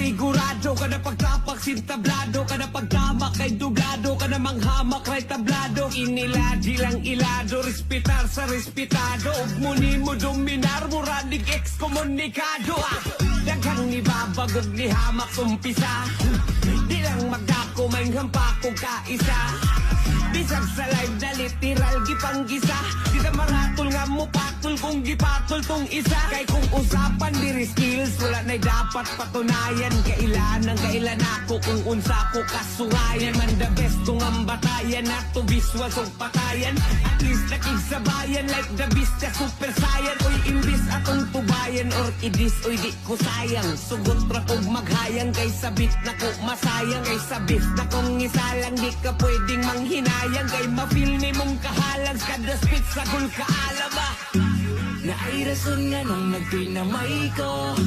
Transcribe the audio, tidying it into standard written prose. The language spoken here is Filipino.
Sigurado ka na pagtapak sintablado ka na pagtamak kay dublado ka na manghamak kay tablado iniladi lang ilado respetar sa respetado ug muni mo dominar muranig ekskomunikado daghang ni babagog ni hamak umpisa di lang magdako may hampako ka isa bisag sa live na literal gipanggisa di na maratol nga mo patol kung gipatol tong isa kay kung usapan diri skills wala na dapat patunayan kailan ako kung unsa ko kasugayan man the best kung ang batayan ato visual kung patayan at least nakigsabayan like the beast ka super saiyan oy imbis atong tubayan or idis oy di ko sayang sugot ra kog maghayang kay sabit na ko masayang kay sabit na kong isalang di ka pwedeng manghinayang kay mafeel ni mong kahalang kada spit sa gul kaalaba na ay rason nga nung nagpinamay ko